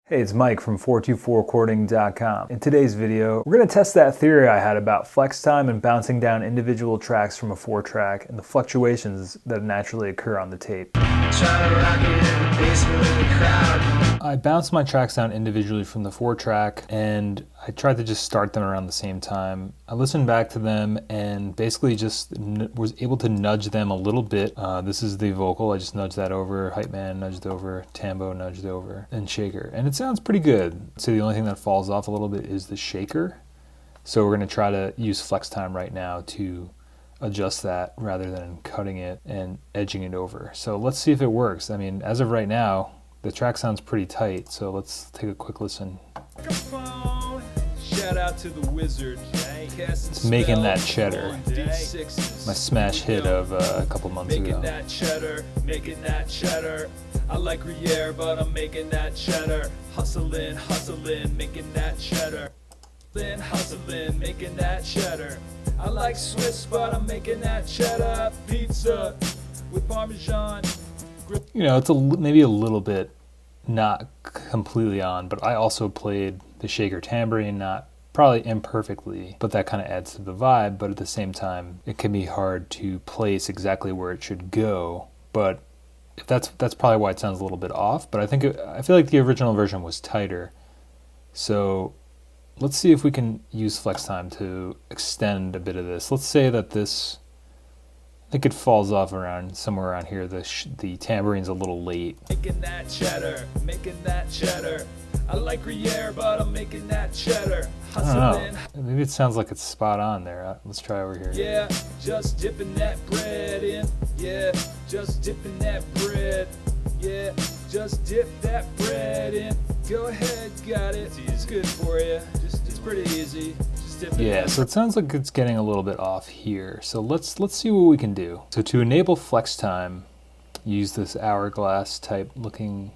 Hey, it's Mike from 424recording.com. In today's video, we're going to test that theory I had about flex time and bouncing down individual tracks from a 4-track and the fluctuations that naturally occur on the tape. I bounced my tracks down individually from the 4-track and I tried to just start them around the same time. I listened back to them and basically just was able to nudge them a little bit. This is the vocal, I just nudged that over, hype man nudged over, tambo nudged over, and shaker. And it sounds pretty good. So the only thing that falls off a little bit is the shaker. So we're gonna try to use flex time right now to adjust that rather than cutting it and edging it over. So let's see if it works. I mean, as of right now, the track sounds pretty tight, so let's take a quick listen. Shout out to the wizard. It's making that cheddar. My smash hit of a couple months ago. Making that cheddar. I like Gruyere, but I'm making that cheddar. Hustling, making that cheddar. Hustling, making that cheddar. I like Swiss, but I'm making that cheddar. Pizza with Parmesan. You know, it's maybe a little bit not completely on, but I also played the shaker tambourine, not probably imperfectly, but that kind of adds to the vibe. But at the same time, it can be hard to place exactly where it should go. But if that's probably why it sounds a little bit off. But I feel like the original version was tighter. So let's see if we can use flex time to extend a bit of this. Let's say that this, I think it falls off around somewhere around here. The tambourine's a little late. Making that cheddar, making that cheddar. I like Gruyere, but I'm making that cheddar. Hustling. I don't know. Maybe it sounds like it's spot on there. Let's try over here. Yeah, just dipping that bread in. Yeah, just dipping that bread. Yeah, just dip that bread in. Go ahead, got it. It's good for you. It's pretty easy. Yeah, so it sounds like it's getting a little bit off here. So let's see what we can do. So to enable flex time, use this hourglass type looking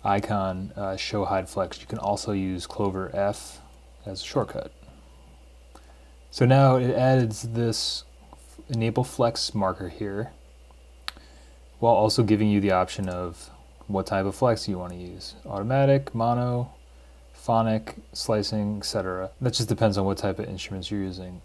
icon, show hide flex. You can also use Clover F as a shortcut. So now it adds this enable flex marker here, while also giving you the option of what type of flex you want to use. Automatic, mono, phonic, slicing, etc. That just depends on what type of instruments you're using.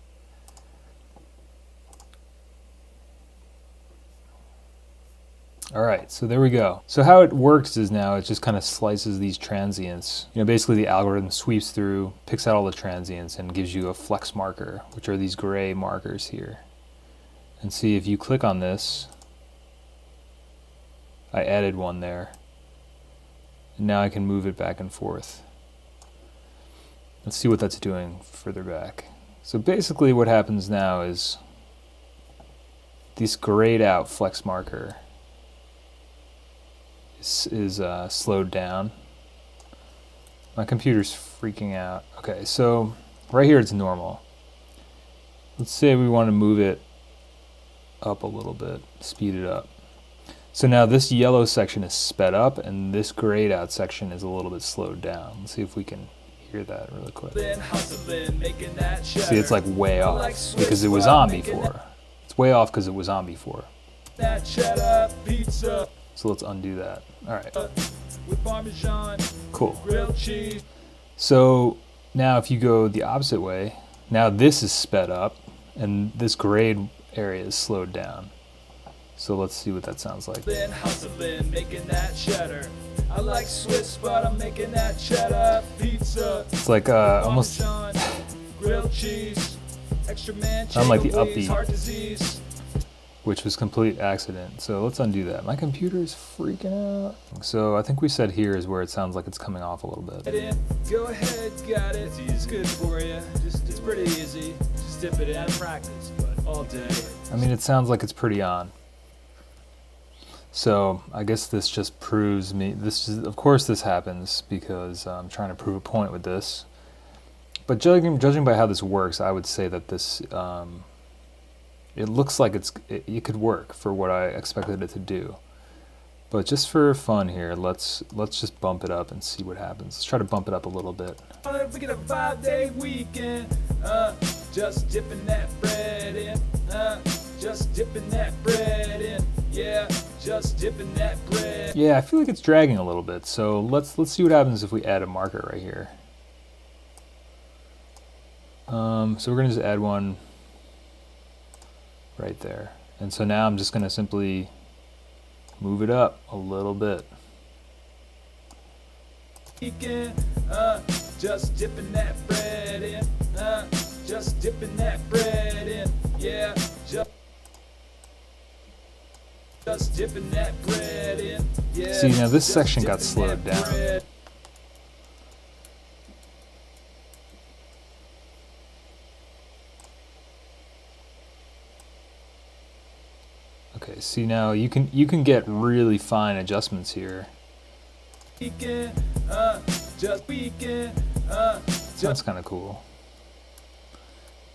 Alright, so there we go. So how it works is now it just kind of slices these transients. You know, basically the algorithm sweeps through, picks out all the transients, and gives you a flex marker, which are these gray markers here. And see, if you click on this, I added one there. And now I can move it back and forth. Let's see what that's doing further back. So basically what happens now is this grayed out flex marker is slowed down. My computer's freaking out. Okay, so right here it's normal. Let's say we want to move it up a little bit, speed it up. So now this yellow section is sped up and this grayed out section is a little bit slowed down. Let's see if we can hear that really quick. See, it's like way off because it was on before. It's way off because it was on before. So let's undo that. All right. Cool. So now if you go the opposite way, now this is sped up and this grayed area is slowed down. So let's see what that sounds like. Making that cheddar. I like Swiss, but I'm making that cheddar. Pizza. It's like almost grilled cheese. Extra man. I'm like the upbeat, which was complete accident. So let's undo that. My computer is freaking out. So I think we said here is where it sounds like it's coming off a little bit. Go ahead, got it. It's good for you. It's pretty easy. Just dip it in. Practice, but all day. I mean, it sounds like it's pretty on. So I guess this just proves me, of course this happens because I'm trying to prove a point with this. But judging by how this works, I would say that this, it looks like it could work for what I expected it to do. But just for fun here, let's just bump it up and see what happens. Let's try to bump it up a little bit. We get a 5-day weekend, just dipping that bread in, just dipping that bread in, yeah. just dipping that bread. Yeah, I feel like it's dragging a little bit. So let's see what happens if we add a marker right here. So we're gonna just add one right there. And so now I'm just gonna simply move it up a little bit. Just dipping that bread in, just dipping that bread in, yeah, just dipping that bread in, yeah. See, now this section got slowed down. Okay, see now you can get really fine adjustments here. That's kind of cool.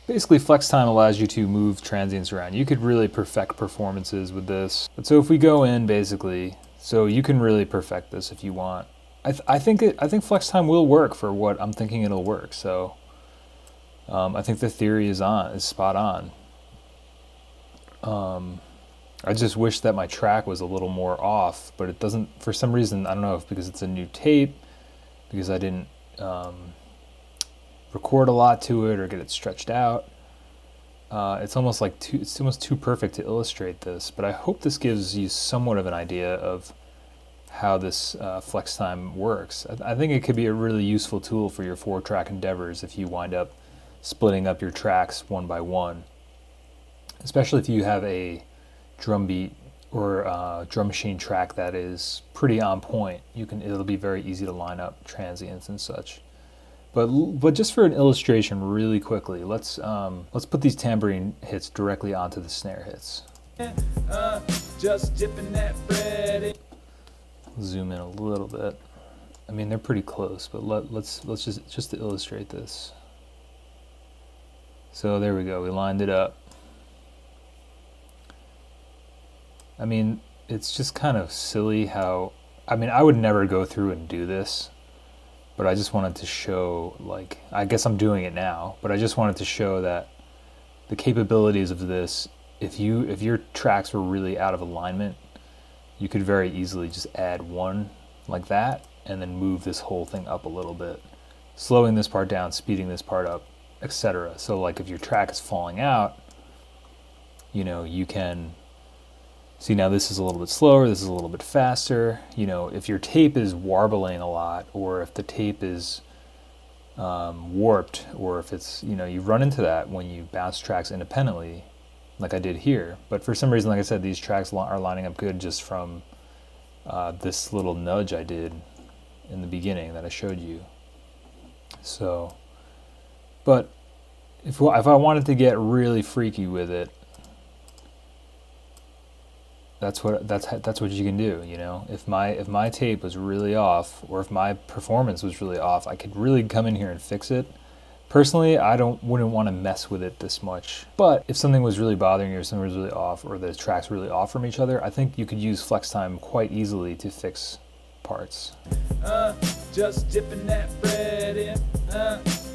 Basically, flex time allows you to move transients around. You could really perfect performances with this. But so if we go in, basically, so you can really perfect this if you want. I think flex time will work for what I'm thinking it'll work. So I think the theory is spot on. I just wish that my track was a little more off, but it doesn't, for some reason, I don't know if because it's a new tape, because I didn't record a lot to it or get it stretched out. It's almost like it's almost too perfect to illustrate this, but I hope this gives you somewhat of an idea of how this flex time works. I think it could be a really useful tool for your 4-track endeavors if you wind up splitting up your tracks one by one, especially if you have a drum beat or drum machine track that is pretty on point. It'll be very easy to line up transients and such. But just for an illustration, really quickly, let's put these tambourine hits directly onto the snare hits. Just dipping that bread in. Zoom in a little bit. I mean, they're pretty close, but let's just to illustrate this. So there we go. We lined it up. I mean, it's just kind of silly how, I mean, I would never go through and do this, but I just wanted to show, like, I guess I'm doing it now, but I just wanted to show that the capabilities of this, if your tracks were really out of alignment, you could very easily just add one like that and then move this whole thing up a little bit, slowing this part down, speeding this part up, etc. So like if your track is falling out, you know, you can see now this is a little bit slower, this is a little bit faster. You know, if your tape is warbling a lot, or if the tape is warped, or if it's, you know, you run into that when you bounce tracks independently, like I did here. But for some reason, like I said, these tracks are lining up good just from this little nudge I did in the beginning that I showed you. So, but if I wanted to get really freaky with it, that's what you can do, you know. If my tape was really off, or if my performance was really off, I could really come in here and fix it. Personally, I wouldn't want to mess with it this much. But if something was really bothering you, or something was really off, or the tracks really off from each other, I think you could use flex time quite easily to fix parts. Just dipping that bread in,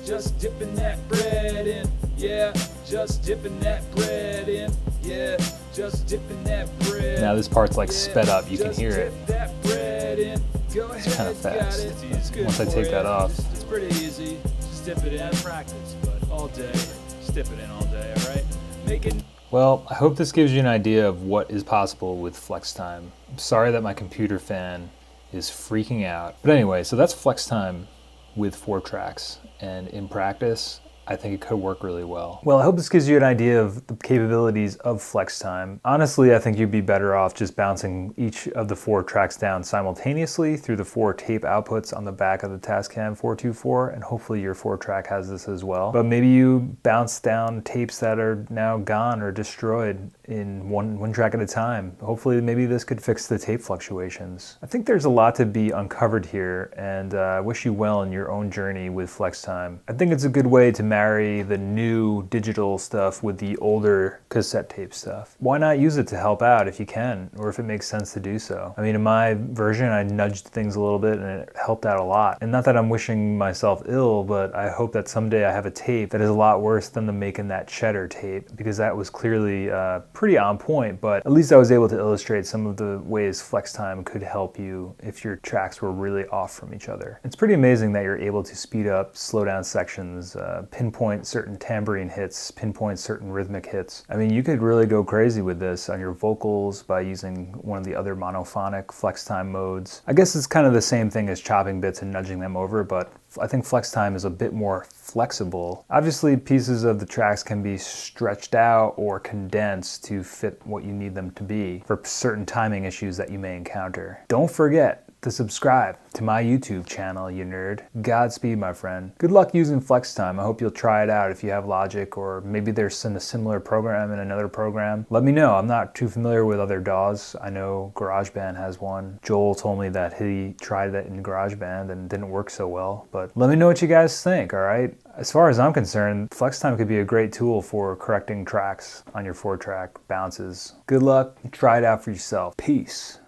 just dipping that bread in, yeah, just dipping that bread in, yeah, just dipping that bread. Now this part's like sped up, you can hear it. That bread in. Go ahead, it's kind of fast. It's Once I take that off, it's pretty easy. Just dip it in practice, but all day, just dip it in all day, all right? Well, I hope this gives you an idea of what is possible with flex time. I'm sorry that my computer fan is freaking out. But anyway, so that's flex time with 4 tracks, and in practice, I think it could work really well. Well, I hope this gives you an idea of the capabilities of flex time. Honestly, I think you'd be better off just bouncing each of the 4 tracks down simultaneously through the 4 tape outputs on the back of the Tascam 424, and hopefully your 4-track has this as well. But maybe you bounce down tapes that are now gone or destroyed in one track at a time. Hopefully, maybe this could fix the tape fluctuations. I think there's a lot to be uncovered here, and I wish you well in your own journey with flex time. I think it's a good way to marry the new digital stuff with the older cassette tape stuff. Why not use it to help out if you can, or if it makes sense to do so? I mean, in my version, I nudged things a little bit and it helped out a lot. And not that I'm wishing myself ill, but I hope that someday I have a tape that is a lot worse than the Making That Cheddar tape, because that was clearly pretty on point, but at least I was able to illustrate some of the ways flex time could help you if your tracks were really off from each other. It's pretty amazing that you're able to speed up, slow down sections, pinpoint certain tambourine hits, pinpoint certain rhythmic hits. I mean, you could really go crazy with this on your vocals by using one of the other monophonic flex time modes. I guess it's kind of the same thing as chopping bits and nudging them over, but I think flex time is a bit more flexible. Obviously, pieces of the tracks can be stretched out or condensed to fit what you need them to be for certain timing issues that you may encounter. Don't forget to subscribe to my YouTube channel, you nerd. Godspeed, my friend. Good luck using flex time. I hope you'll try it out if you have Logic, or maybe there's a similar program in another program. Let me know. I'm not too familiar with other DAWs. I know GarageBand has one. Joel told me that he tried that in GarageBand and didn't work so well, but let me know what you guys think, all right? As far as I'm concerned, flex time could be a great tool for correcting tracks on your 4-track bounces. Good luck. Try it out for yourself. Peace.